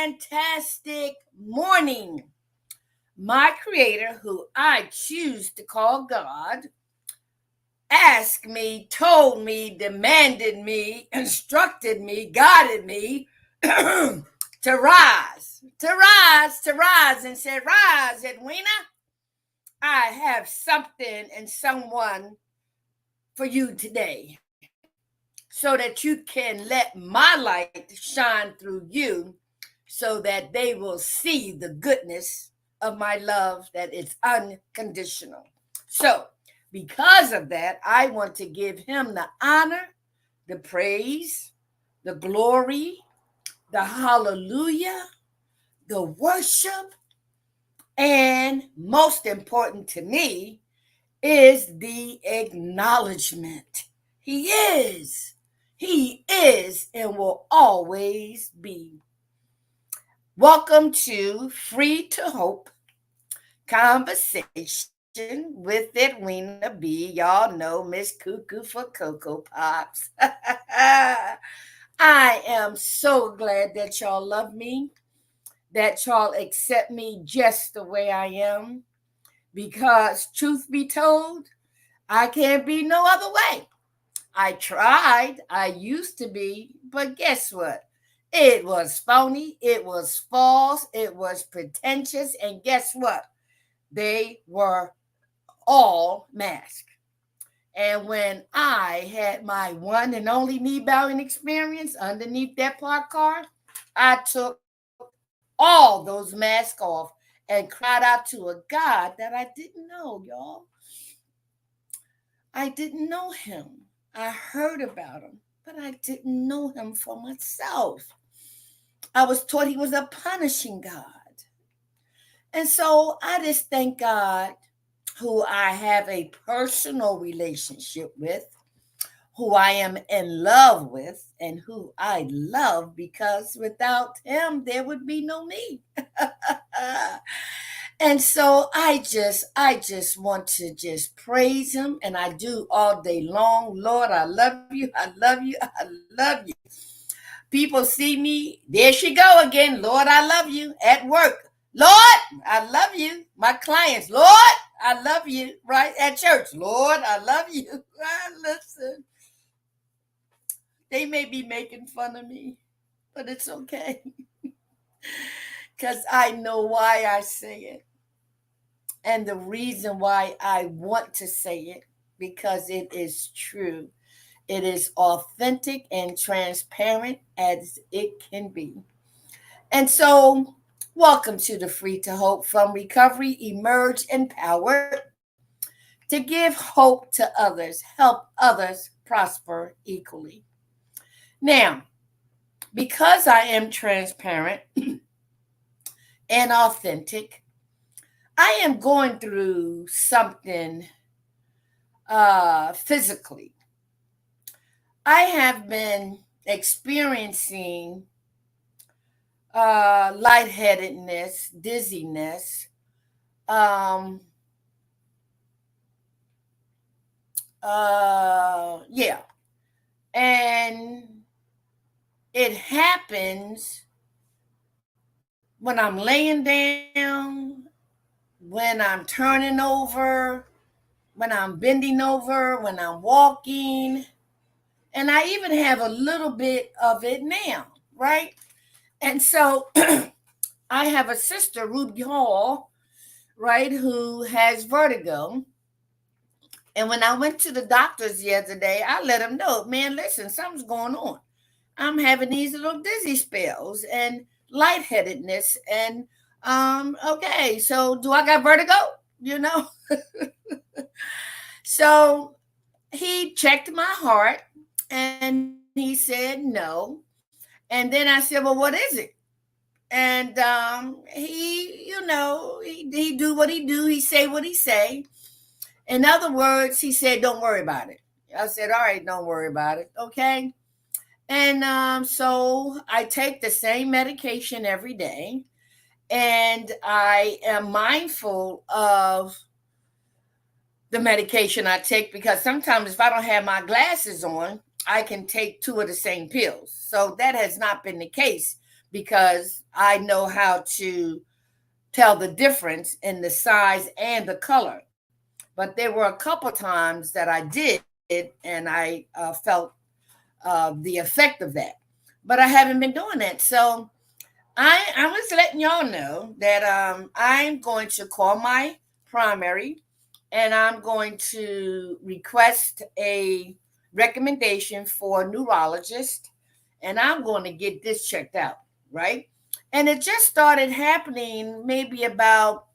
fantastic morning. My Creator, who I choose to call God, asked me, told me, demanded me, instructed me, guided me to rise, and said, Rise, Edwina. I have something and someone for you today so that you can let my light shine through you so that they will see the goodness of my love that is unconditional. So, because of that, I want to give him the honor, the praise, the glory, the hallelujah, the worship, and most important to me is the acknowledgement. He is. He is and will always be. Welcome to Free to Hope Conversation with Edwina B. Y'all know Miss Cuckoo for Cocoa Pops. I am so glad that y'all love me, that y'all accept me just the way I am, because truth be told, I can't be no other way. I tried, I used to be, but guess what? It was phony, it was false, it was pretentious, and guess what? They were all masked. And when I had my one and only knee bowing experience underneath that parked car, I took all those masks off and cried out to a God that I didn't know, y'all. I didn't know him. I heard about him, but I didn't know him for myself. I was taught he was a punishing God. And so I just thank God, who I have a personal relationship with, who I am in love with, and who I love, because without him, there would be no me. And so I just want to just praise him, and I do all day long. Lord, I love you. I love you. I love you. People see me, there she go again. Lord, I love you. At work, Lord, I love you. My clients, Lord, I love you. Right at church, Lord, I love you. Listen, they may be making fun of me, but it's okay, because I know why I say it. And the reason why I want to say it, because it is true. It is authentic and transparent as it can be. And so, welcome to the Free to Hope, from recovery, emerge, empowered to give hope to others, help others prosper equally. Now, because I am transparent and authentic, I am going through something physically. I have been experiencing lightheadedness, dizziness, um, yeah, and it happens when I'm laying down, when I'm turning over, when I'm bending over, when I'm walking, and I even have a little bit of it now, right? And so I have a sister, Ruby Hall, right, who has vertigo. And when I went to the doctors the other day, I let them know, man, listen, something's going on. I'm having these little dizzy spells and lightheadedness. And okay, so do I got vertigo? You know? So he checked my heart and he said no. And then I said, well, what is it? And he do what he do. He say what he say. In other words, he said, don't worry about it. I said, all right, don't worry about it. Okay. And so I take the same medication every day. And I am mindful of the medication I take, because sometimes if I don't have my glasses on, I can take two of the same pills. So that has not been the case, because I know how to tell the difference in the size and the color. But there were a couple times that I did, and I felt the effect of that. But I haven't been doing that. So I was letting y'all know that I'm going to call my primary, and I'm going to request a recommendation for a neurologist, and I'm going to get this checked out, right? And it just started happening maybe about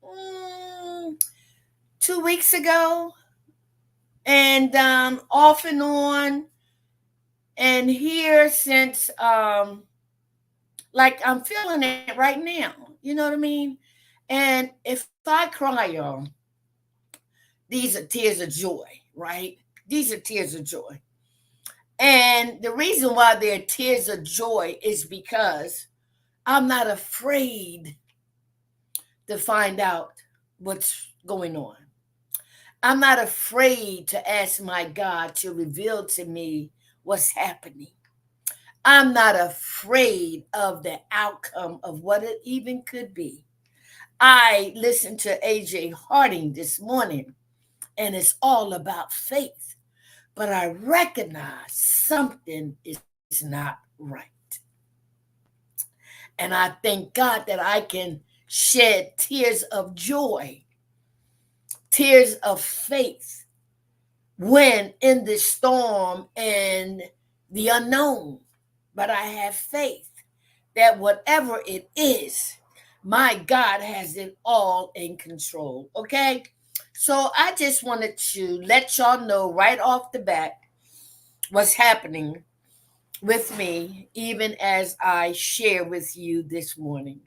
mm, 2 weeks ago, and off and on, and here since like I'm feeling it right now. You know what I mean? And if I cry, y'all, these are tears of joy, right? These are tears of joy. And the reason why they're tears of joy is because I'm not afraid to find out what's going on. I'm not afraid to ask my God to reveal to me what's happening. I'm not afraid of the outcome of what it even could be. I listened to AJ Harding this morning, and it's all about faith. But I recognize something is not right. And I thank God that I can shed tears of joy, tears of faith, when in the storm and the unknown. But I have faith that whatever it is, my God has it all in control. Okay? So I just wanted to let y'all know right off the bat what's happening with me, even as I share with you this morning.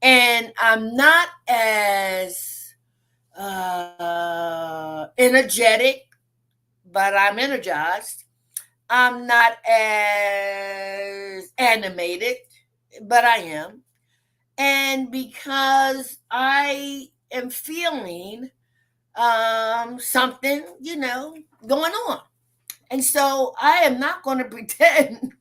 And I'm not as energetic, but I'm energized. I'm not as animated, but I am. And because I am feeling something, going on. And so I am not going to pretend,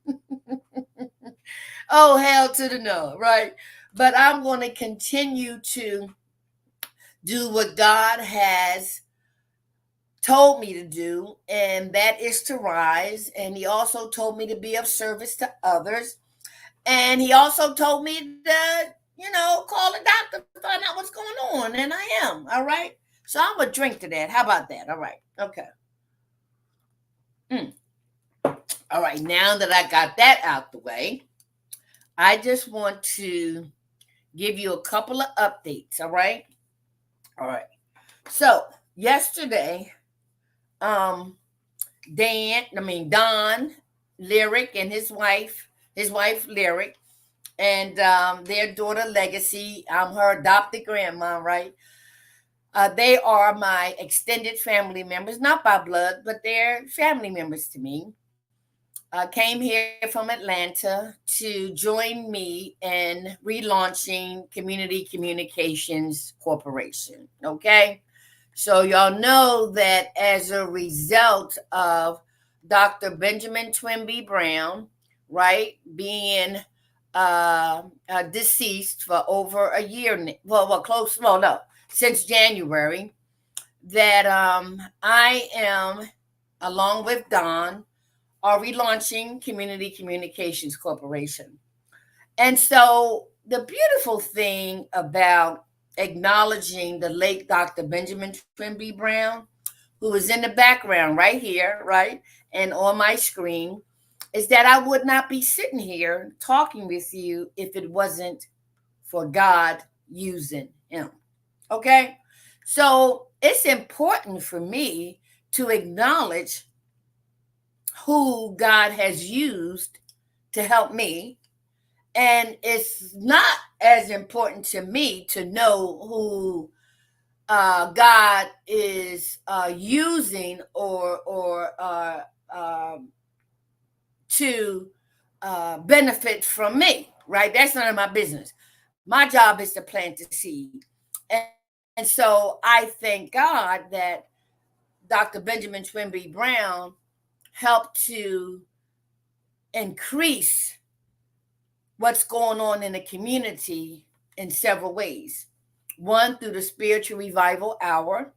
oh, hell to the no, right? But I'm going to continue to do what God has told me to do, and that is to rise. And He also told me to be of service to others. And He also told me to, call a doctor to find out what's going on. And I am, all right? So I'm going to drink to that. How about that? All right. Okay. All right. Now that I got that out the way, I just want to give you a couple of updates. All right. All right. So yesterday, um, Don Lyric and his wife Lyric, and their daughter Legacy. I'm her adopted grandma, right? They are my extended family members, not by blood, but they're family members to me. Came here from Atlanta to join me in relaunching Community Communications Corporation. Okay. So, y'all know that as a result of Dr. Benjamin Twimby Brown, right, being deceased for over a year, no, since January, that I am, along with Don, are relaunching Community Communications Corporation. And so the beautiful thing about acknowledging the late Dr. Benjamin Trimby Brown, who is in the background right here, right, and on my screen, is that I would not be sitting here talking with you if it wasn't for God using him. Okay? So it's important for me to acknowledge who God has used to help me. And it's not as important to me to know who God is using or to benefit from me, right? That's none of my business. My job is to plant the seed. And so I thank God that Dr. Benjamin Twimby Brown helped to increase what's going on in the community in several ways. One, through the spiritual revival hour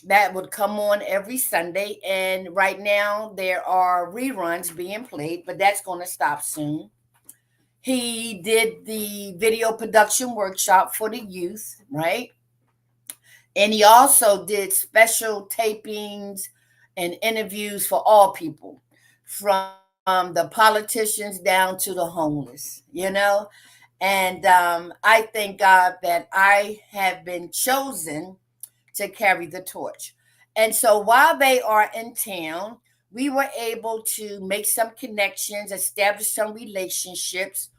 that would come on every Sunday. And right now, there are reruns being played, but that's going to stop soon. He did the video production workshop for the youth, right? And he also did special tapings and interviews for all people, from the politicians down to the homeless. And I thank God that I have been chosen to carry the torch. And so while they are in town, we were able to make some connections, establish some relationships,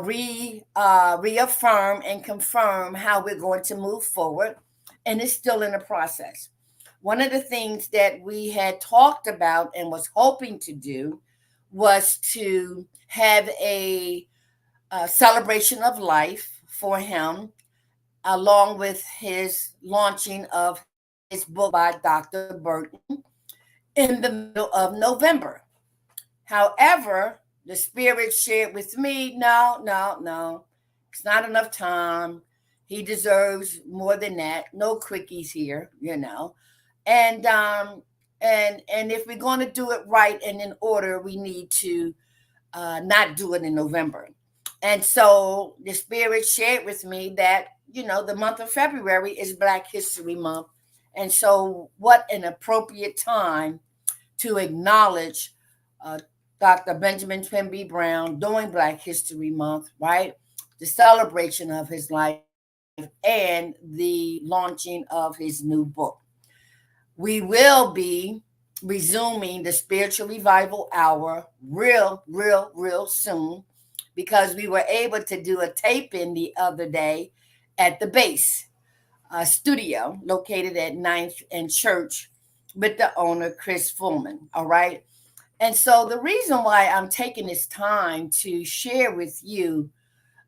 reaffirm and confirm how we're going to move forward. And it's still in the process. One of the things that we had talked about and was hoping to do was to have a celebration of life for him, along with his launching of his book by Dr. Burton in the middle of November. However, the Spirit shared with me, no, no, no, it's not enough time. He deserves more than that. No quickies here. And and if we're going to do it right and in order, we need to not do it in November. And so the Spirit shared with me that, the month of February is Black History Month. And so, what an appropriate time to acknowledge uh, Dr. Benjamin Twimby Brown during Black History Month, right? The celebration of his life and the launching of his new book. We will be resuming the spiritual revival hour real soon, because we were able to do a tape in the other day at the base studio located at Ninth and Church with the owner, Chris Fullman. All right. And so the reason why I'm taking this time to share with you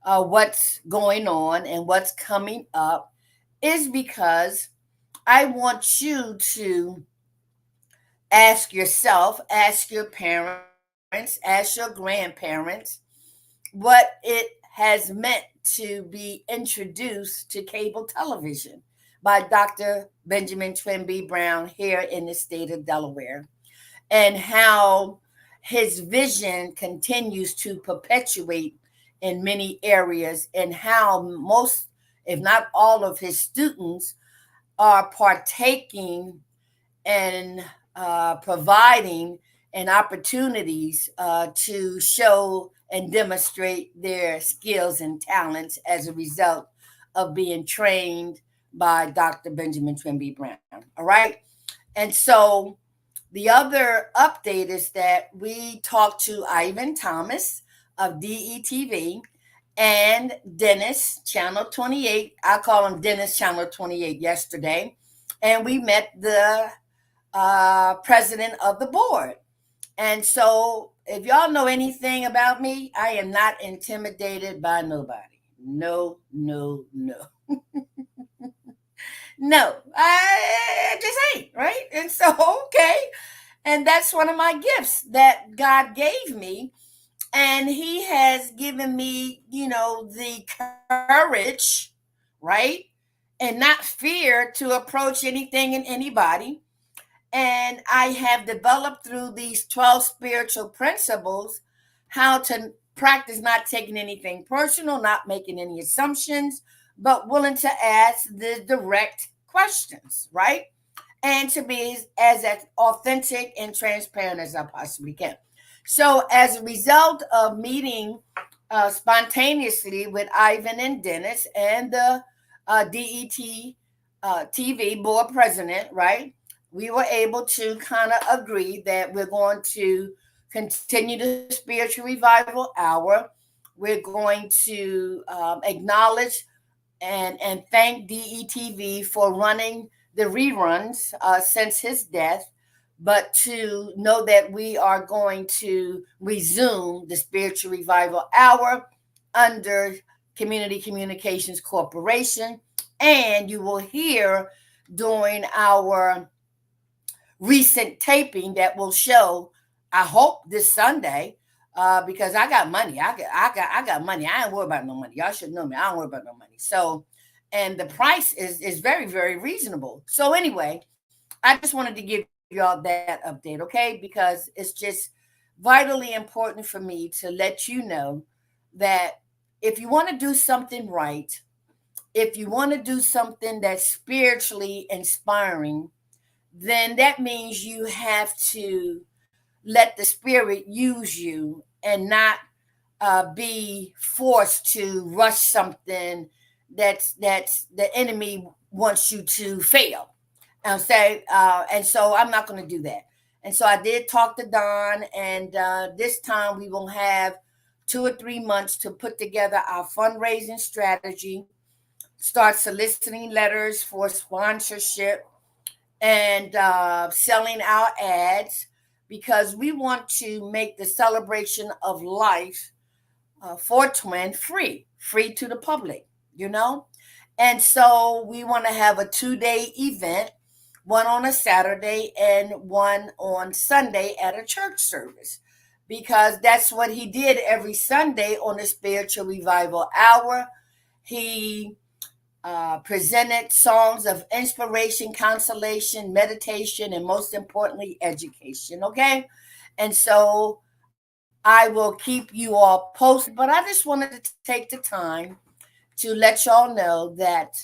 what's going on and what's coming up is because I want you to ask yourself, ask your parents, ask your grandparents what it has meant to be introduced to cable television by Dr. Benjamin Twimby Brown here in the state of Delaware, and how his vision continues to perpetuate in many areas, and how most, if not all, of his students are partaking and providing and opportunities to show and demonstrate their skills and talents as a result of being trained by Dr. Benjamin Twimby Brown. All right. And so the other update is that we talked to Ivan Thomas of DETV and Dennis, Channel 28. I call him Dennis, Channel 28, yesterday. And we met the president of the board. And so, if y'all know anything about me, I am not intimidated by nobody. No, no, no. No, I just ain't, right? And so, okay. And that's one of my gifts that God gave me. And He has given me, the courage, right? And not fear to approach anything and anybody. And I have developed through these 12 spiritual principles how to practice not taking anything personal, not making any assumptions, but willing to ask the direct questions, right? And to be as authentic and transparent as I possibly can. So, as a result of meeting spontaneously with Ivan and Dennis and the DET TV board president, right? We were able to kind of agree that we're going to continue the spiritual revival hour. We're going to acknowledge and thank DETV for running the reruns since his death, but to know that we are going to resume the spiritual revival hour under Community Communications Corporation. And you will hear during our recent taping that will show, I hope this Sunday, because I got money. I got money. I ain't worried about no money. Y'all should know me. I don't worry about no money. So, and the price is very very reasonable. So anyway, I just wanted to give y'all that update, okay? Because it's just vitally important for me to let you know that if you want to do something right, if you want to do something that's spiritually inspiring, then that means you have to let the spirit use you and not be forced to rush something that's the enemy wants you to fail and say, and so I'm not going to do that. And so I did talk to Don, and this time we will have 2 or 3 months to put together our fundraising strategy, start soliciting letters for sponsorship, and selling our ads, because we want to make the celebration of life for twin free to the public, you know? And so we want to have a 2 day event, one on a Saturday and one on Sunday at a church service, because that's what he did every Sunday on the spiritual revival hour. He presented songs of inspiration, consolation, meditation, and most importantly, education. Okay. And so I will keep you all posted, but I just wanted to take the time to let y'all know that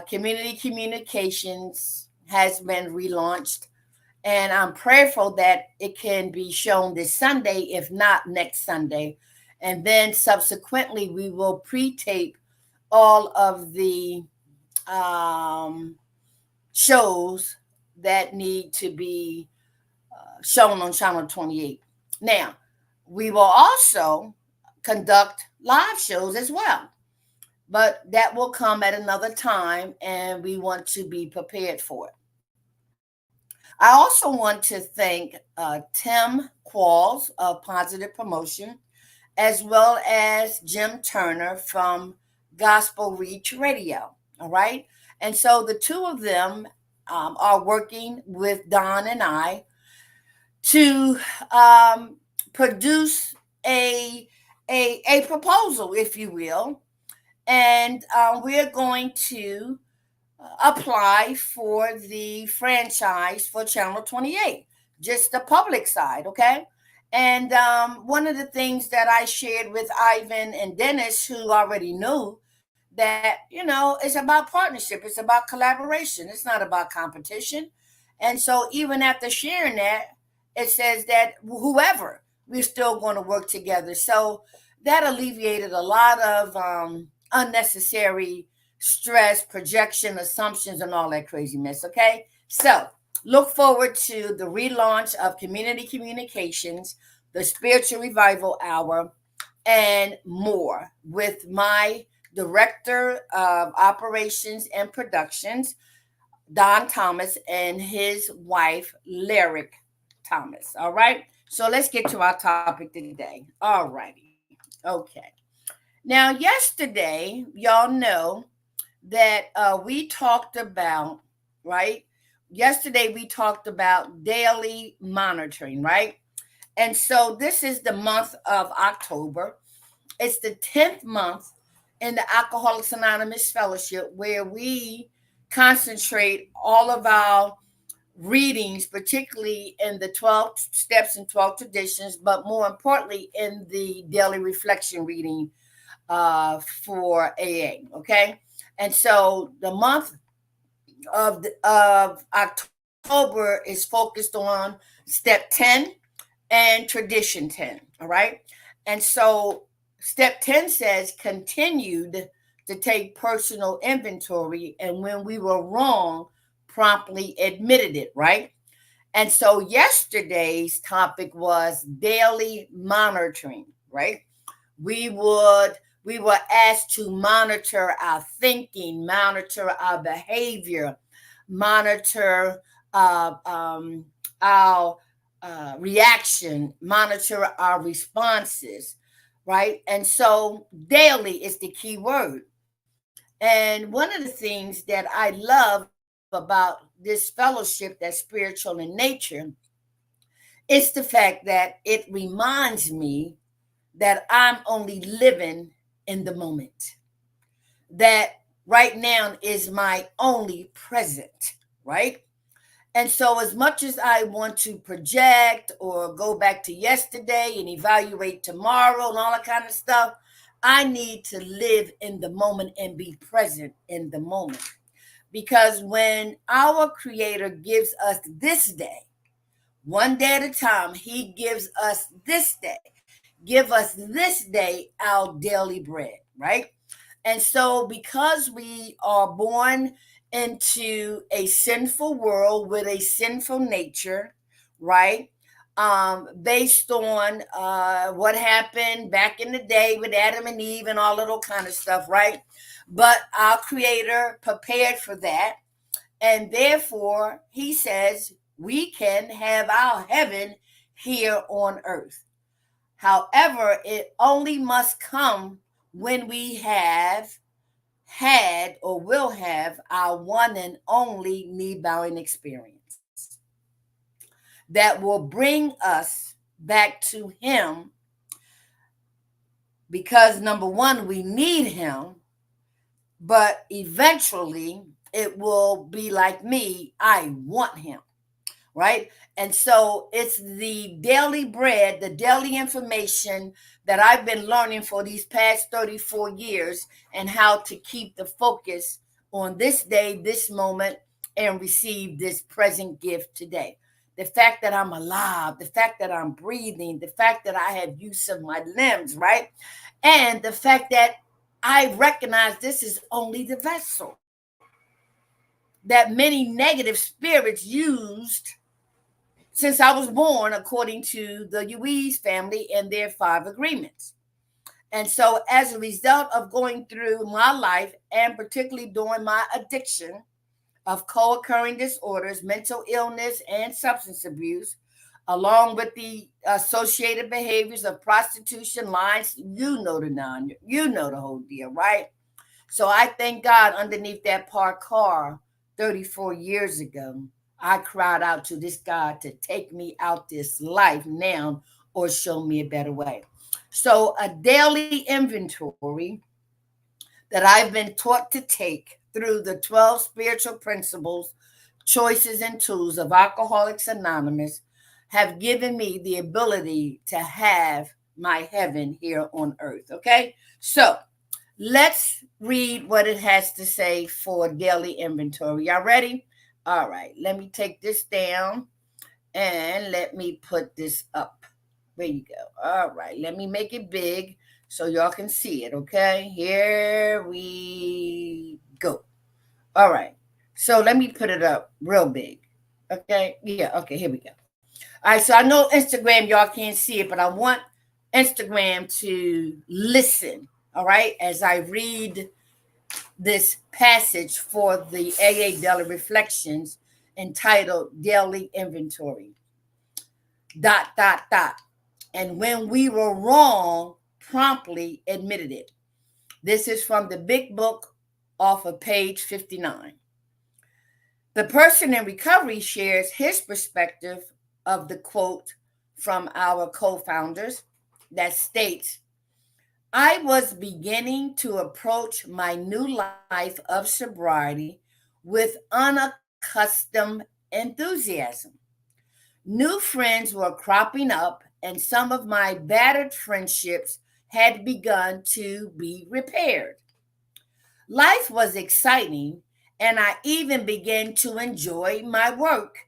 community communications has been relaunched. And I'm prayerful that it can be shown this Sunday, if not next Sunday. And then subsequently, we will pre tape all of the um, shows that need to be shown on Channel 28. Now, we will also conduct live shows as well, but that will come at another time, and we want to be prepared for it. I also want to thank Tim Qualls of Positive Promotion, as well as Jim Turner from Gospel Reach Radio. All right. And so the two of them are working with Don and I to produce a, a proposal, if you will. And we're going to apply for the franchise for Channel 28, just the public side, okay? And one of the things that I shared with Ivan and Dennis, who already knew that, it's about partnership, it's about collaboration, it's not about competition. And so, even after sharing that, it says that whoever, we're still going to work together. So, that alleviated a lot of unnecessary stress, projection, assumptions, and all that crazy mess. Okay. So look forward to the relaunch of community communications, the spiritual revival hour, and more with my director of operations and productions, Don Thomas, and his wife, Lyric Thomas. All right. So let's get to our topic today. All righty. Okay. Now, yesterday, y'all know that we talked about, right? Yesterday, we talked about daily monitoring, right? And so this is the month of October. It's the 10th month in the Alcoholics Anonymous Fellowship, where we concentrate all of our readings, particularly in the 12 steps and 12 traditions, but more importantly, in the daily reflection reading for AA. Okay. And so the month of October is focused on step 10 and tradition 10. All right. And so step 10 says continued to take personal inventory, and when we were wrong, promptly admitted it. Right. And so yesterday's topic was daily monitoring. Right. we would we were asked to monitor our thinking, monitor our behavior, monitor our reaction, monitor our responses, right? And so daily is the key word. And one of the things that I love about this fellowship that's spiritual in nature It's the fact that it reminds me that I'm only living in the moment. That right now is my only present, right? And so, as much as I want to project or go back to yesterday and evaluate tomorrow and all that kind of stuff, I need to live in the moment and be present in the moment. Because when our Creator gives us this day, one day at a time, He gives us this day. Give us this day our daily bread, right? And so, because we are born into a sinful world with a sinful nature, right? Based on what happened back in the day with Adam and Eve and all of that kind of stuff, right? But our Creator prepared for that. And therefore, He says we can have our heaven here on earth. However, it only must come when we have had or will have our one and only knee bowing experience that will bring us back to Him, because number one, we need Him, but eventually it will be like me, I want Him, right? And so it's the daily bread, the daily information that I've been learning for these past 34 years, and how to keep the focus on this day, this moment, and receive this present gift today. The fact that I'm alive, the fact that I'm breathing, the fact that I have use of my limbs, right? And the fact that I recognize this is only the vessel that many negative spirits used since I was born, according to the Uiz family and their 5 agreements. And so, as a result of going through my life, and particularly during my addiction of co occurring disorders, mental illness, and substance abuse, along with the associated behaviors of prostitution, lines, you know the whole deal, right? So I thank God underneath that parked car 34 years ago, I cried out to this God to take me out this life now or show me a better way. So, a daily inventory that I've been taught to take through the 12 spiritual principles, choices, and tools of Alcoholics Anonymous have given me the ability to have my heaven here on earth. Okay? So, let's read what it has to say for daily inventory. Y'all ready? All right, let me take this down and let me put this up. There you go. All right, let me make it big so y'all can see it. Okay, here we go. All right, so let me put it up real big. Okay, yeah, okay, here we go. All right, so I know Instagram, y'all can't see it, but I want Instagram to listen. All right, as I read this passage for the AA Daily Reflections entitled Daily Inventory. Dot, dot, dot. And when we were wrong, promptly admitted it. This is from the big book off of page 59. The person in recovery shares his perspective of the quote from our co founders that states, I was beginning to approach my new life of sobriety with unaccustomed enthusiasm. New friends were cropping up, and some of my battered friendships had begun to be repaired. Life was exciting, and I even began to enjoy my work,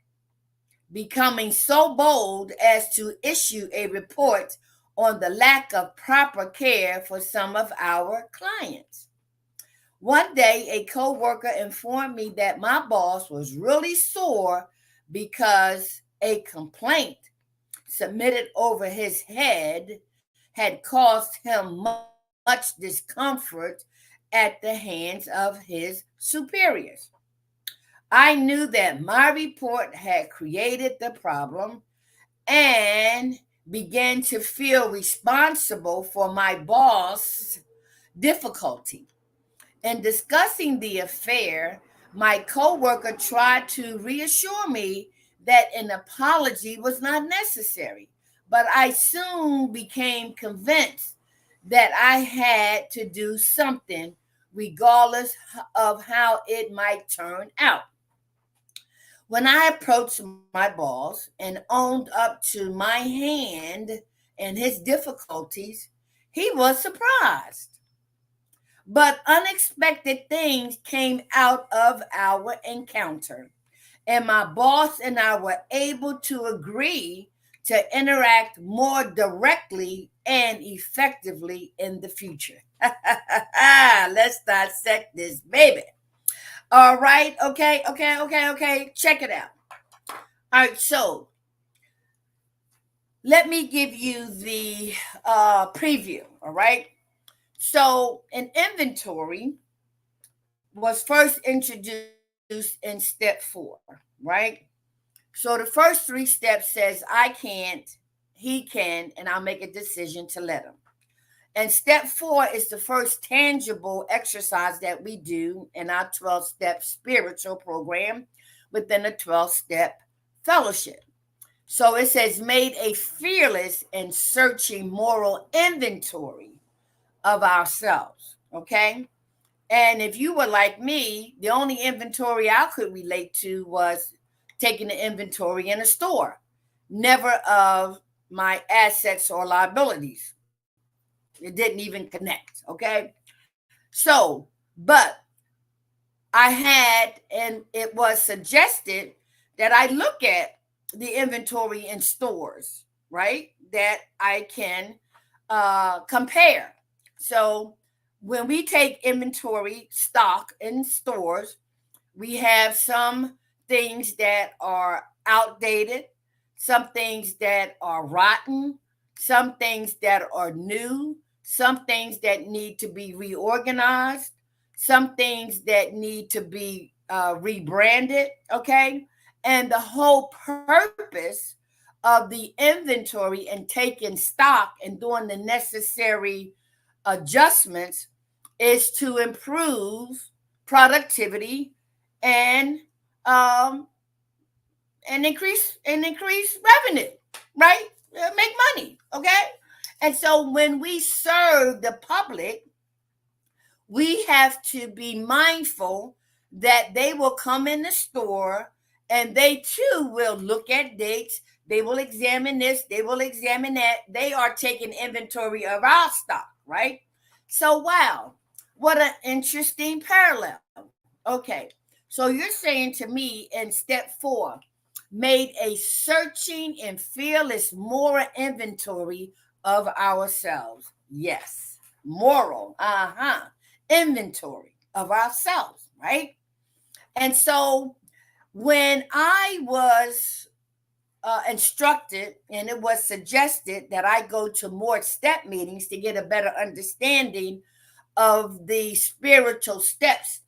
becoming so bold as to issue a report on the lack of proper care for some of our clients. One day, a coworker informed me that my boss was really sore because a complaint submitted over his head had caused him much discomfort at the hands of his superiors. I knew that my report had created the problem and began to feel responsible for my boss' difficulty. In discussing the affair, my coworker tried to reassure me that an apology was not necessary. But I soon became convinced that I had to do something, regardless of how it might turn out. When I approached my boss and owned up to my hand and his difficulties, he was surprised. But unexpected things came out of our encounter, and my boss and I were able to agree to interact more directly and effectively in the future. Let's dissect this, baby. All right, okay. Check it out. All right, so let me give you the preview. All right, so an inventory was first introduced in step 4, right? So the first 3 steps says I can't, he can, and I'll make a decision to let him. And step 4 is the first tangible exercise that we do in our 12-step spiritual program within a 12-step fellowship. So it says, made a fearless and searching moral inventory of ourselves. Okay. And if you were like me, the only inventory I could relate to was taking the inventory in a store, never of my assets or liabilities. It didn't even connect. Okay. So, but I had, and it was suggested that I look at the inventory in stores, right? That I can compare. So when we take inventory stock in stores, we have some things that are outdated, some things that are rotten, some things that are new, some things that need to be reorganized, some things that need to be rebranded. Okay. And the whole purpose of the inventory and taking stock and doing the necessary adjustments is to improve productivity and um, and increase revenue, right? Make money, okay? And so when we serve the public, we have to be mindful that they will come in the store and they too will look at dates. They will examine this, they will examine that. They are taking inventory of our stock, right? So, wow, what an interesting parallel. Okay, so you're saying to me in step 4, made a searching and fearless moral inventory of ourselves. Yes, moral, inventory of ourselves, right? And so when I was instructed and it was suggested that I go to more step meetings to get a better understanding of the spiritual steps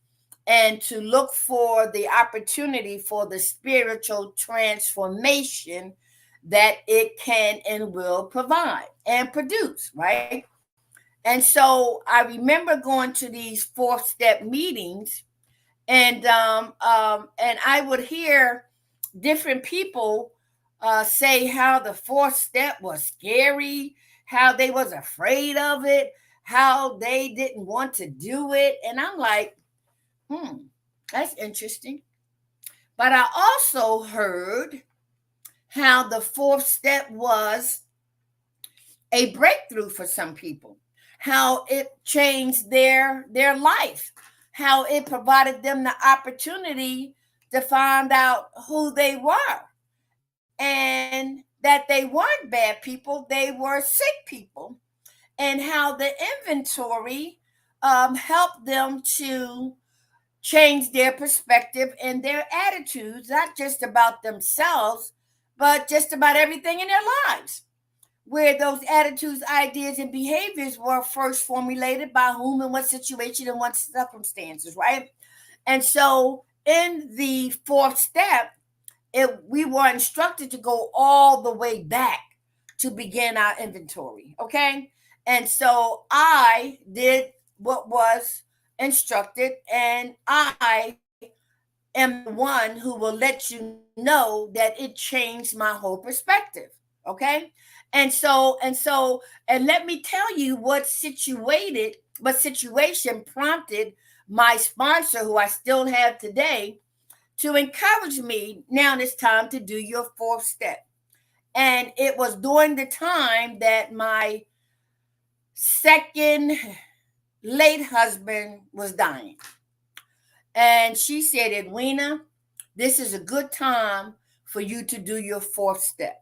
and to look for the opportunity for the spiritual transformation that it can and will provide and produce, right? And so I remember going to these 4th step meetings, and I would hear different people say how the 4th step was scary, how they was afraid of it, how they didn't want to do it, and I'm like, that's interesting. But I also heard how the 4th step was a breakthrough for some people, how it changed their life, how it provided them the opportunity to find out who they were and that they weren't bad people, they were sick people, and how the inventory helped them to change their perspective and their attitudes, not just about themselves, but just about everything in their lives, where those attitudes, ideas, and behaviors were first formulated by whom and what situation and what circumstances, right? And so in the 4th step, we were instructed to go all the way back to begin our inventory, okay? And so I did what was instructed, and I am the one who will let you know that it changed my whole perspective. Okay. And let me tell you what situation prompted my sponsor, who I still have today, to encourage me. Now it's time to do your fourth step. And it was during the time that my second late husband was dying. And she said, Edwina, this is a good time for you to do your fourth step,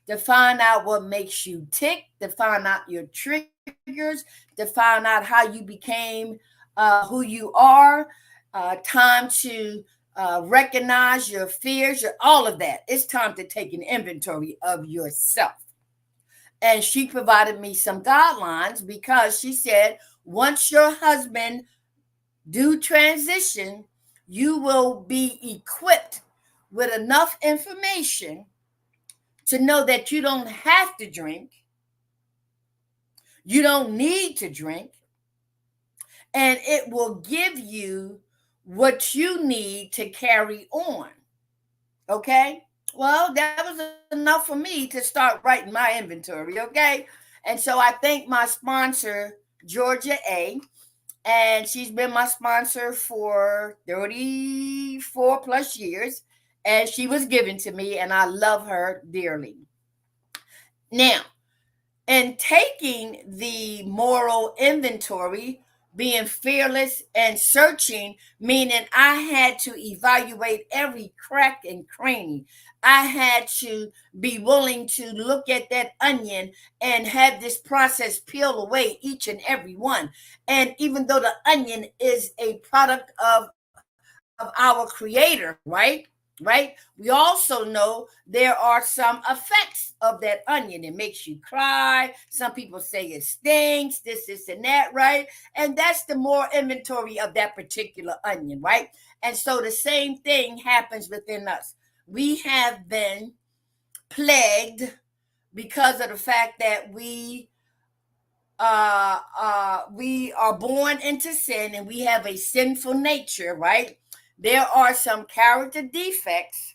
to find out what makes you tick, to find out your triggers, to find out how you became who you are, time to recognize your fears, all of that. It's time to take an inventory of yourself. And she provided me some guidelines because she said, once your husband do transition, you will be equipped with enough information to know that you don't have to drink, you don't need to drink, and it will give you what you need to carry on. Okay? Well, that was enough for me to start writing my inventory. Okay? And so I thank my sponsor, Georgia A. And she's been my sponsor for 34 plus years. And she was given to me, and I love her dearly. Now, in taking the moral inventory, being fearless and searching, meaning I had to evaluate every crack and cranny. I had to be willing to look at that onion and have this process peel away each and every one. And even though the onion is a product of our creator, right, we also know there are some effects of that onion. It makes you cry. Some people say it stinks, this and that, right? And that's the more inventory of that particular onion, right? And so the same thing happens within us. We have been plagued because of the fact that we are born into sin and we have a sinful nature, right? There are some character defects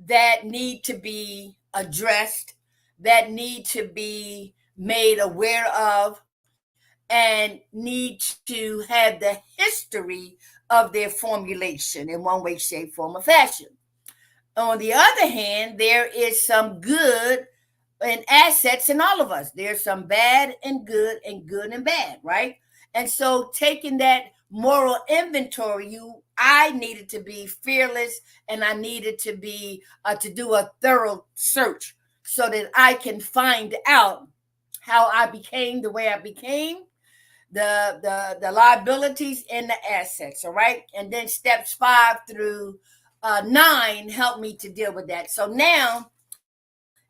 that need to be addressed, that need to be made aware of, and need to have the history of their formulation in one way, shape, form, or fashion. On the other hand, there is some good and assets in all of us. There's some bad and good and bad, right? And so taking that moral inventory, I needed to be fearless, and I needed to be to do a thorough search so that I can find out how I became the way I became, the liabilities and the assets. All right, and then steps 5 through 9 help me to deal with that. So now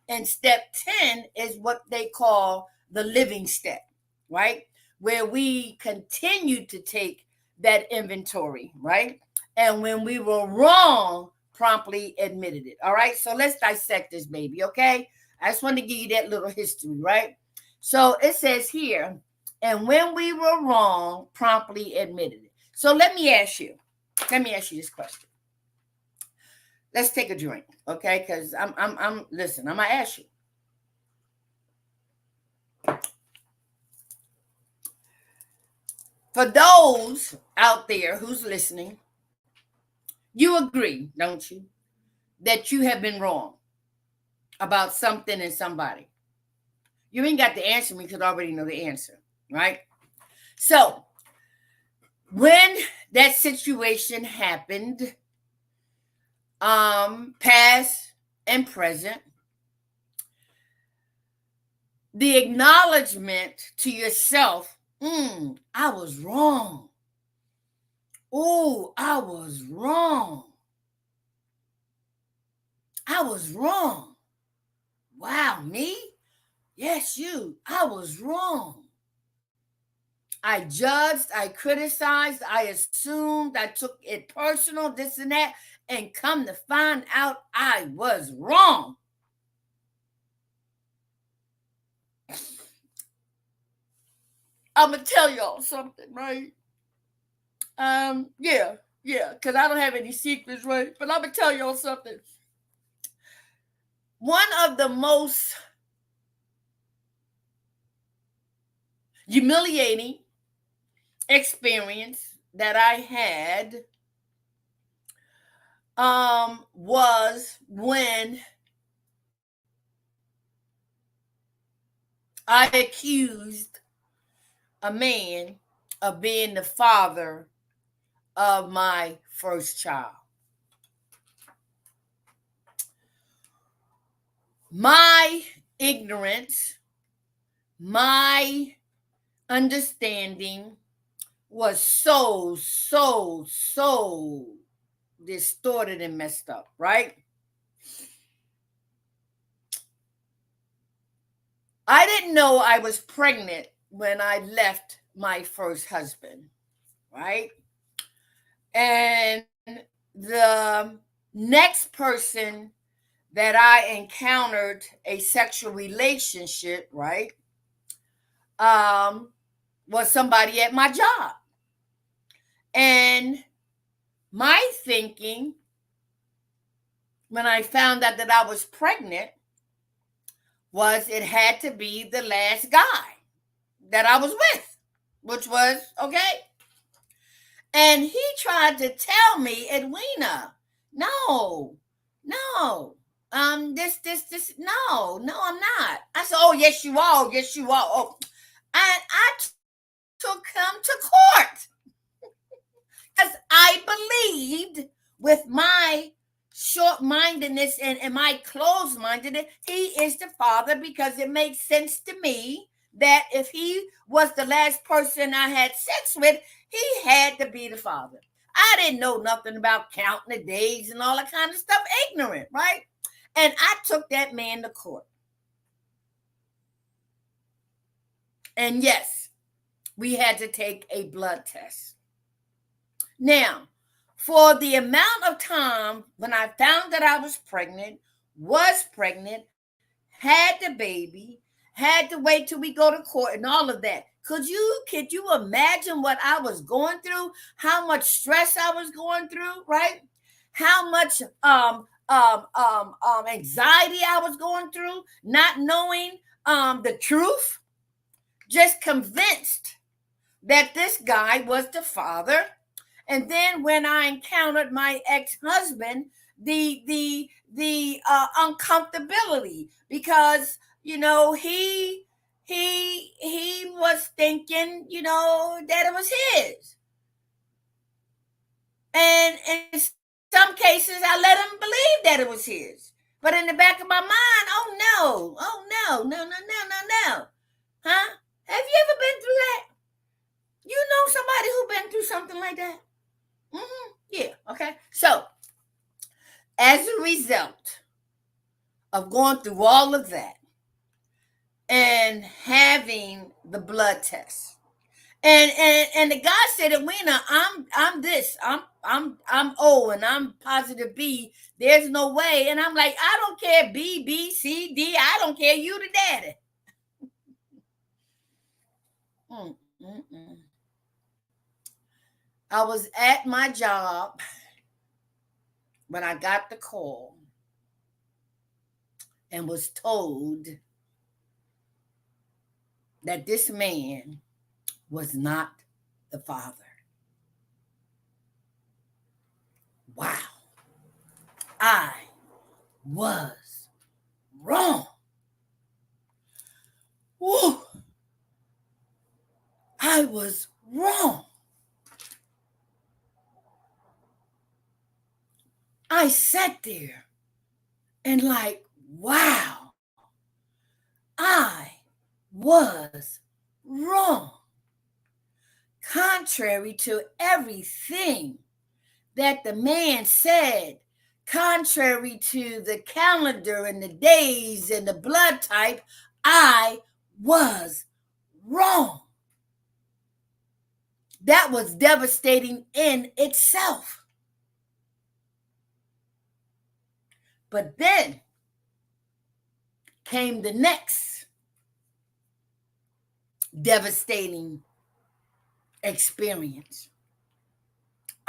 and step 10 is what they call the living step, right? Where we continue to take that inventory, right? And when we were wrong, promptly admitted it. All right. So let's dissect this, baby. Okay. I just want to give you that little history, right? So it says here, and when we were wrong, promptly admitted it. So let me ask you this question. Let's take a drink, okay? Because I'm listen, I'm gonna ask you. For those out there who's listening, you agree, don't you, that you have been wrong about something and somebody. You ain't got to answer me because I already know the answer, right? So when that situation happened, past and present, the acknowledgement to yourself, I was wrong. Oh, I was wrong. I was wrong. Wow, me? Yes, you. I was wrong. I judged, I criticized, I assumed, I took it personal, this and that, and come to find out I was wrong. I'm gonna tell y'all something, right? Yeah. Yeah, because I don't have any secrets, right? But I'm going to tell y'all something. One of the most humiliating experience that I had was when I accused a man of being the father of my first child. My ignorance, my understanding was so distorted and messed up, right? I didn't know I was pregnant when I left my first husband, right? And the next person that I encountered a sexual relationship, right, was somebody at my job. And my thinking, when I found out that I was pregnant, was it had to be the last guy that I was with, which was okay. And he tried to tell me, Edwina, no, no, no, I'm not. I said, oh, yes, you are. Oh, yes, you are. Oh, and I took him to court because I believed with my short-mindedness and my closed-mindedness, he is the father because it makes sense to me that if he was the last person I had sex with, he had to be the father. I didn't know nothing about counting the days and all that kind of stuff, ignorant, right? And I took that man to court. And yes, we had to take a blood test. Now, for the amount of time when I found that I was pregnant, had the baby, had to wait till we go to court and all of that. Could you imagine what I was going through? How much stress I was going through, right? How much anxiety I was going through, not knowing the truth, just convinced that this guy was the father. And then when I encountered my ex-husband, the uncomfortability, because he was thinking that it was his, and in some cases I let him believe that it was his, but in the back of my mind, oh no, huh? Have you ever been through that? You know somebody who been through something like that? Yeah, okay. So, as a result of going through all of that and having the blood test, and the guy said, Edwina, I'm O and I'm positive B. There's no way. And I'm like, I don't care, B, C, D. I don't care. You the daddy. I was at my job when I got the call and was told that this man was not the father. Wow. I was wrong. Woo. I was wrong. I sat there and like, wow, I was wrong. Contrary to everything that the man said, contrary to the calendar and the days and the blood type, I was wrong. That was devastating in itself. But then came the next devastating experience.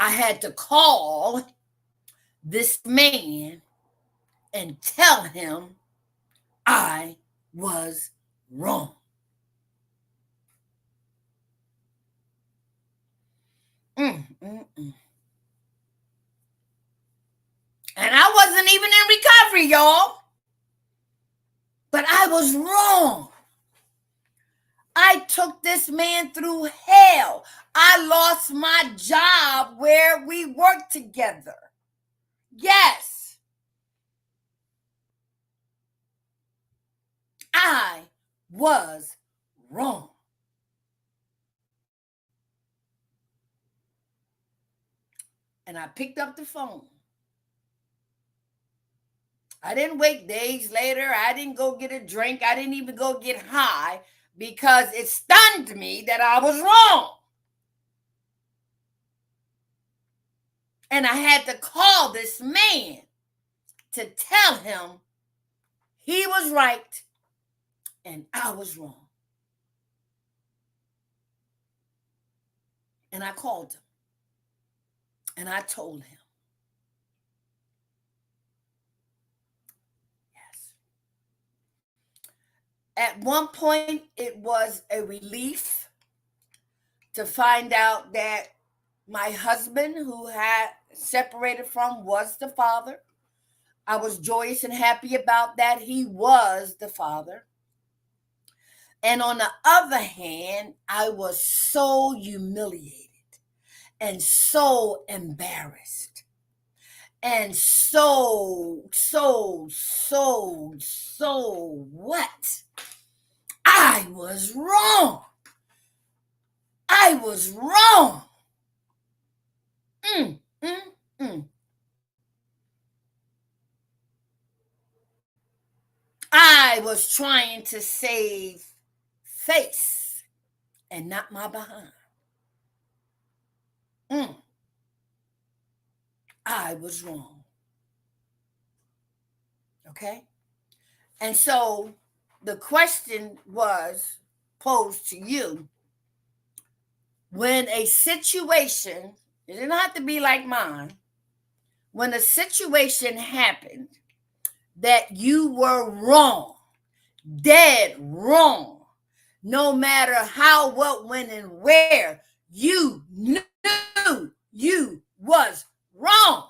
I had to call this man and tell him I was wrong. Mm, mm, mm. And I wasn't even in recovery, y'all. But I was wrong. I took this man through hell. I lost my job where we worked together. Yes. I was wrong. And I picked up the phone. I didn't wait days later. I didn't go get a drink. I didn't even go get high because it stunned me that I was wrong. And I had to call this man to tell him he was right and I was wrong. And I called him and I told him. Yes. At one point, it was a relief to find out that my husband, who had separated from, was the father. I was joyous and happy about that. He was the father. And on the other hand, I was so humiliated and so embarrassed and so what? I was wrong. I was wrong. Mm, mm, mm. I was trying to save face and not my behind. I was wrong. Okay? And so the question was posed to you, when a situation, it didn't have to be like mine, when a situation happened that you were wrong, dead wrong, no matter how, what, when, and where, you knew you was wrong.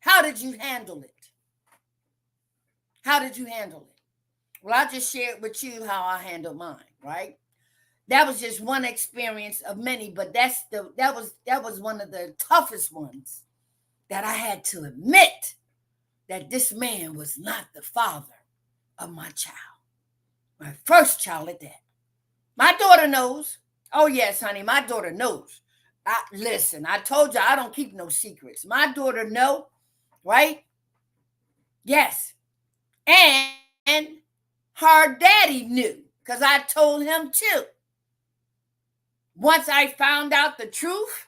How did you handle it? How did you handle it? Well, I just shared with you how I handled mine, right? That was just one experience of many, but that was one of the toughest ones, that I had to admit that this man was not the father of my child, my first child at that. My daughter knows. Oh yes, honey, my daughter knows. Listen, I told you I don't keep no secrets. My daughter know, right? Yes, and her daddy knew because I told him too. Once I found out the truth,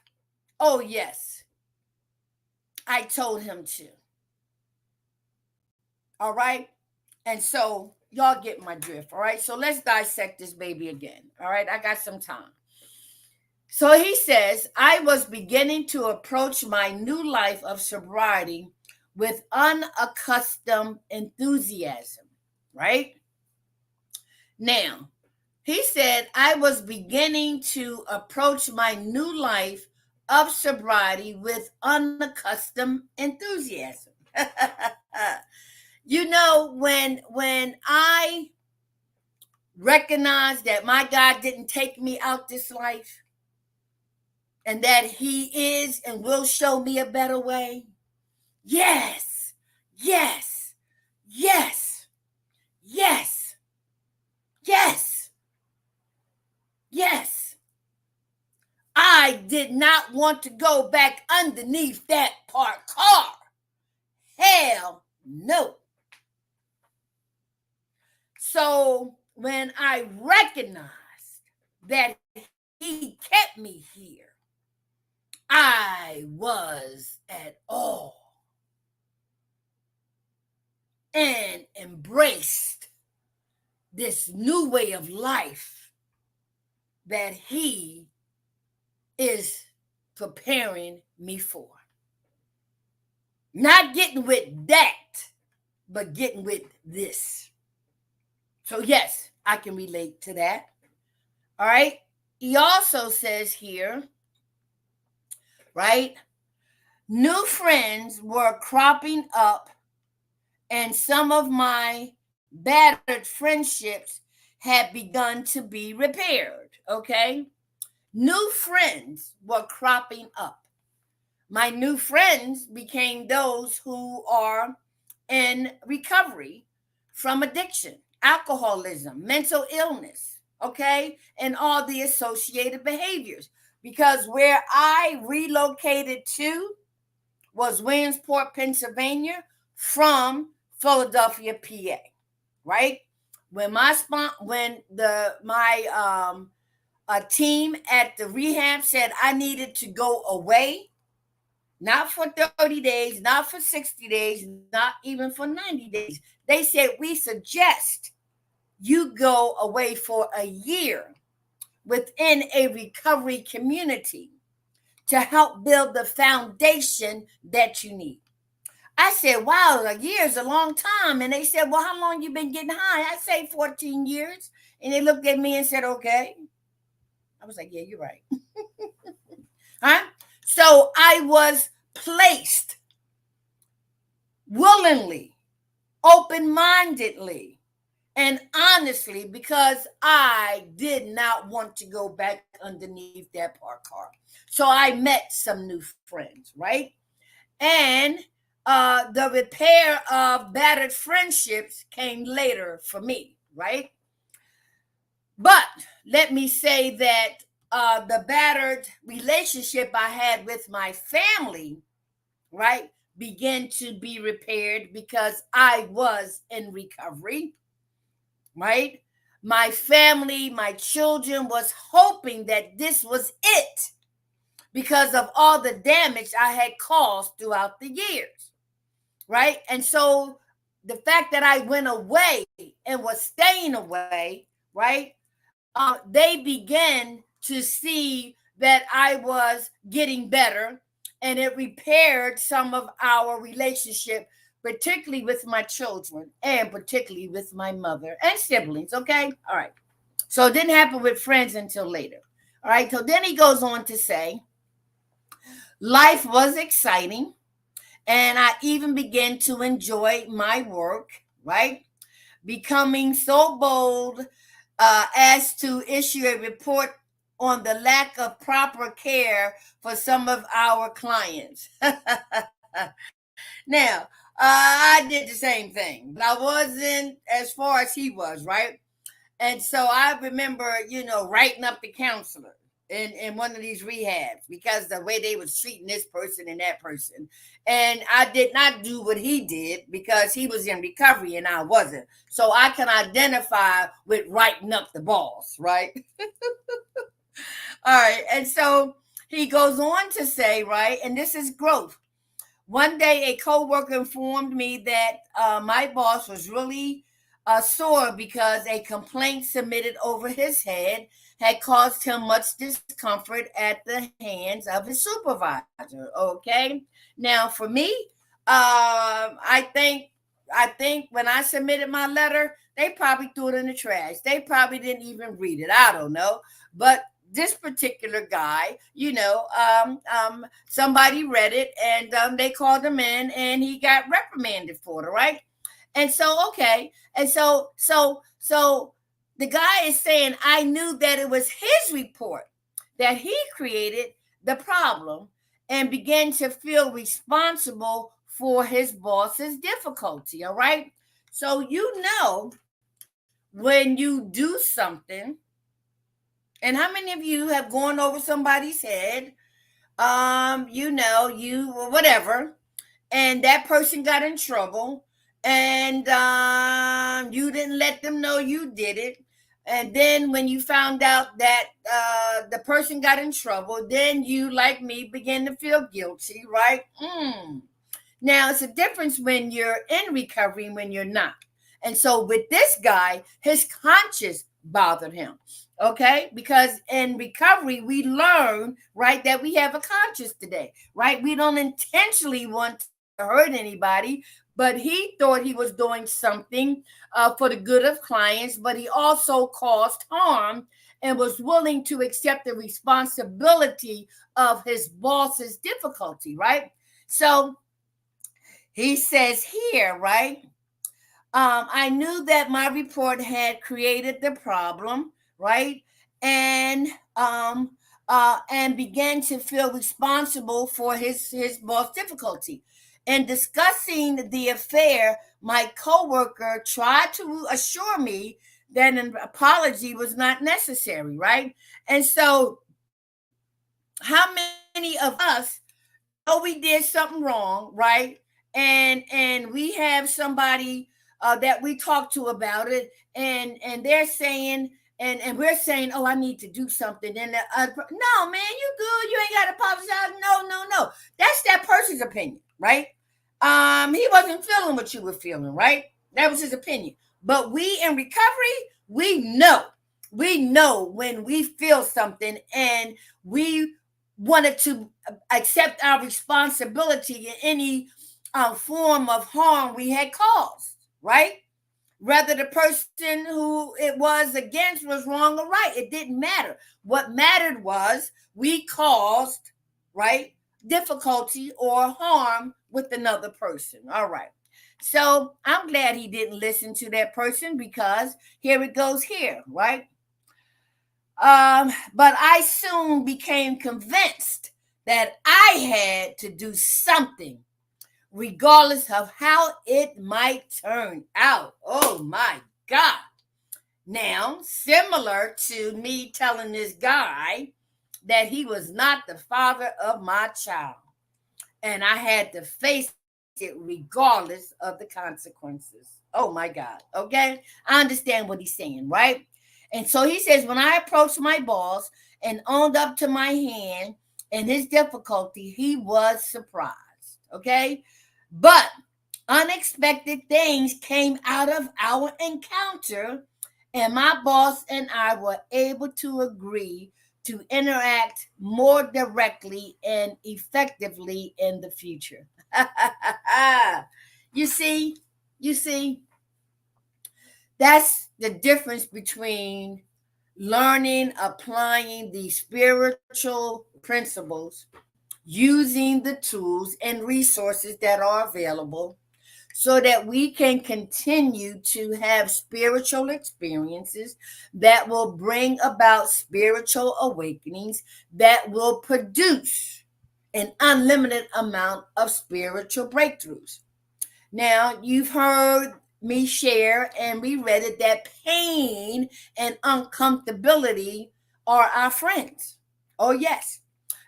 oh yes, I told him too. All right. And so y'all get my drift. All right. So let's dissect this baby again. All right. I got some time. So he says, I was beginning to approach my new life of sobriety with unaccustomed enthusiasm. Right. Now, he said, I was beginning to approach my new life of sobriety with unaccustomed enthusiasm. You know, when I recognize that my God didn't take me out this life and that he is and will show me a better way. Yes, yes, yes, yes, yes, yes. I did not want to go back underneath that parked car. Hell no. So when I recognized that he kept me here, I was at awe and embraced this new way of life that he is preparing me for. Not getting with that, but getting with this. So yes, I can relate to that. All right. He also says here, right? New friends were cropping up, and some of my battered friendships had begun to be repaired. Okay. New friends were cropping up. My new friends became those who are in recovery from addiction, alcoholism, mental illness, okay, and all the associated behaviors. Because where I relocated to was Williamsport, Pennsylvania, from Philadelphia, PA. Right? When a team at the rehab said I needed to go away, not for 30 days, not for 60 days, not even for 90 days. They said, we suggest you go away for a year within a recovery community to help build the foundation that you need. I said, wow, a year is a long time. And they said, well, how long you been getting high? I say 14 years. And they looked at me and said, okay. I was like, yeah, you're right. Huh? So I was placed willingly, open-mindedly, and honestly, because I did not want to go back underneath that parked car. So I met some new friends, right? And the repair of battered friendships came later for me, right? But let me say that the battered relationship I had with my family, right, began to be repaired because I was in recovery, right? My family, my children was hoping that this was it because of all the damage I had caused throughout the years, right? And so the fact that I went away and was staying away, right? They began to see that I was getting better, and it repaired some of our relationship, particularly with my children and particularly with my mother and siblings. Okay. All right. So it didn't happen with friends until later. All right. So then he goes on to say, life was exciting, and I even began to enjoy my work, right? Becoming so bold as to issue a report on the lack of proper care for some of our clients. Now, I did the same thing, but I wasn't as far as he was, right? And so I remember, writing up the counselor in one of these rehabs because the way they was treating this person and that person. And I did not do what he did because he was in recovery and I wasn't. So I can identify with writing up the boss, right? All right. And so he goes on to say, right, and this is growth. One day, a coworker informed me that my boss was really sore because a complaint submitted over his head had caused him much discomfort at the hands of his supervisor. Okay, now for me, I think when I submitted my letter, they probably threw it in the trash. They probably didn't even read it. I don't know, but this particular guy, somebody read it and they called him in and he got reprimanded for it, right? And so, okay. And so the guy is saying, I knew that it was his report that he created the problem and began to feel responsible for his boss's difficulty. All right. So, when you do something, and how many of you have gone over somebody's head, you whatever, and that person got in trouble, and you didn't let them know you did it. And then when you found out that the person got in trouble, then you, like me, begin to feel guilty, right? Now, it's a difference when you're in recovery and when you're not. And so with this guy, his conscience bothered him. Okay, because in recovery we learn, right, that we have a conscience today, right? We don't intentionally want to hurt anybody, but he thought he was doing something for the good of clients, but he also caused harm and was willing to accept the responsibility of his boss's difficulty, right? So he says here, right? I knew that my report had created the problem, right? And and began to feel responsible for his boss difficulty. In discussing the affair, my coworker tried to assure me that an apology was not necessary, right? And so, how many of us know we did something wrong, right? And we have somebody that we talk to about it, and they're saying, and we're saying, oh, I need to do something, and no, man, you good, you ain't got to apologize. No, no, no, that's that person's opinion, right? He wasn't feeling what you were feeling, right? That was his opinion. But we in recovery, we know when we feel something, and we wanted to accept our responsibility in any form of harm we had caused, right? Whether the person who it was against was wrong or right, it didn't matter. What mattered was we caused, right, difficulty or harm with another person. All right. So I'm glad he didn't listen to that person, because here it goes here, right? But I soon became convinced that I had to do something, regardless of how it might turn out. Oh my God. Now, similar to me telling this guy that he was not the father of my child, and I had to face it regardless of the consequences. Oh my God. Okay. I understand what he's saying, right? And so he says, when I approached my boss and owned up to my hand and his difficulty, he was surprised. Okay. But unexpected things came out of our encounter, and my boss and I were able to agree to interact more directly and effectively in the future. you see, you see, that's the difference between learning, applying the spiritual principles, using the tools and resources that are available, so that we can continue to have spiritual experiences that will bring about spiritual awakenings that will produce an unlimited amount of spiritual breakthroughs. Now, you've heard me share, and we read it, that pain and uncomfortability are our friends. Oh, yes,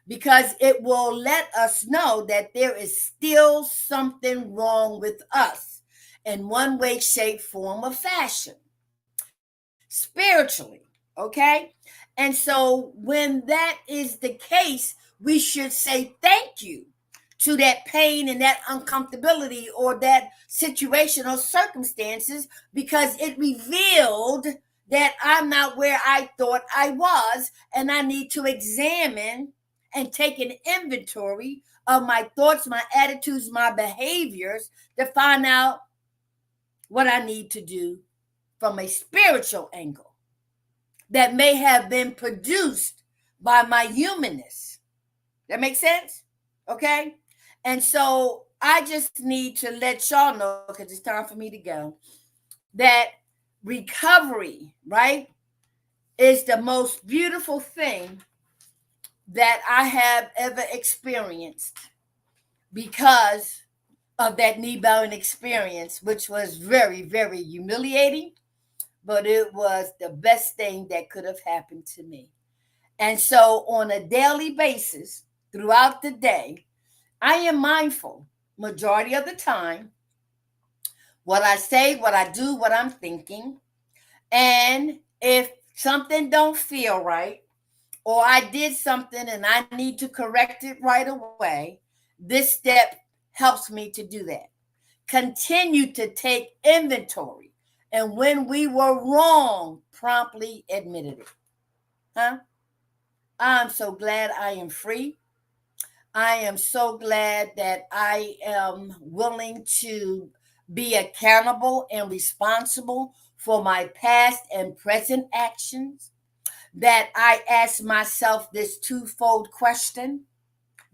because it will let us know that there is still something wrong with us in one way, shape, form, or fashion, spiritually. Okay? And so when that is the case, we should say thank you to that pain and that uncomfortability or that situation or circumstances, because it revealed that I'm not where I thought I was, and I need to examine and take an inventory of my thoughts, my attitudes, my behaviors, to find out what I need to do from a spiritual angle that may have been produced by my humanness. That makes sense? Okay? And so I just need to let y'all know, because it's time for me to go, that recovery, right, is the most beautiful thing that I have ever experienced, because of that knee bowing experience, which was very, very humiliating, but it was the best thing that could have happened to me. And so, on a daily basis, throughout the day, I am mindful, majority of the time, what I say, what I do, what I'm thinking. And if something don't feel right, or I did something and I need to correct it right away, this step helps me to do that. Continue to take inventory And when we were wrong, promptly admitted it. Huh? I'm so glad I am free. I am so glad that I am willing to be accountable and responsible for my past and present actions. That I ask myself this twofold question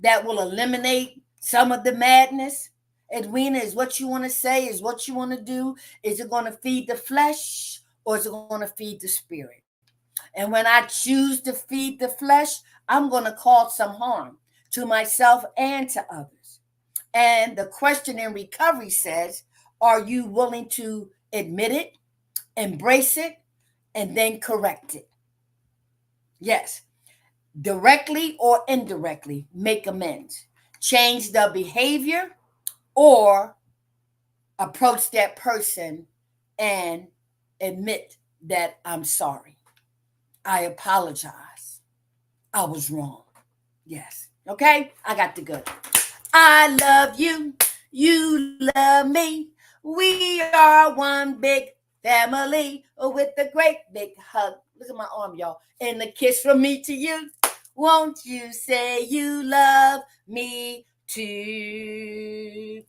that will eliminate some of the madness. Edwina, is what you want to say, is what you want to do, is it going to feed the flesh or is it going to feed the spirit? And when I choose to feed the flesh, I'm going to cause some harm to myself and to others. And the question in recovery says, are you willing to admit it, embrace it, and then correct it? Yes, directly or indirectly, make amends, change the behavior, or approach that person and admit that I'm sorry. I apologize. I was wrong. Yes. Okay? I got the good. I love you. You love me. We are one big family with a great big hug. Look at my arm, y'all. And a kiss from me to you. Won't you say you love me too?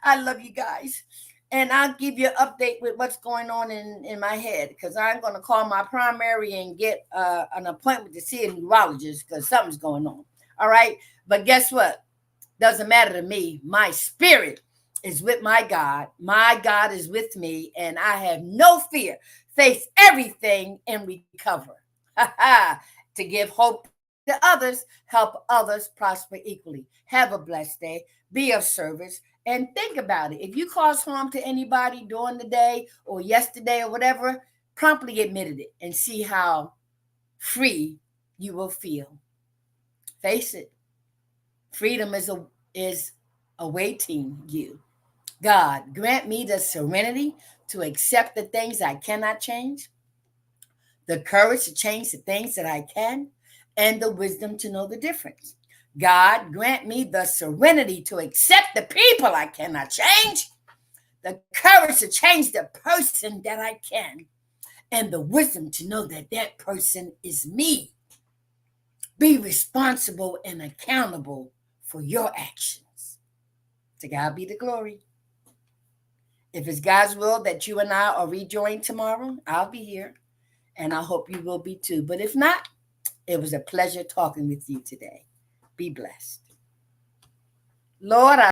I love you guys. And I'll give you an update with what's going on in my head because I'm going to call my primary and get an appointment to see a neurologist because something's going on. All right. But guess what? Doesn't matter to me. My spirit is with my God. My God is with me, and I have no fear. Face everything and recover. To give hope to others, help others prosper equally. Have a blessed day. Be of service. And think about it. If you cause harm to anybody during the day or yesterday or whatever, promptly admitted it and see how free you will feel. Face it. Freedom is awaiting you. God, grant me the serenity to accept the things I cannot change, the courage to change the things that I can, and the wisdom to know the difference. God, grant me the serenity to accept the people I cannot change, the courage to change the person that I can, and the wisdom to know that that person is me. Be responsible and accountable for your actions. To God be the glory. If it's God's will that you and I are rejoined tomorrow, I'll be here. And I hope you will be too. But if not, it was a pleasure talking with you today. Be blessed. Lord, I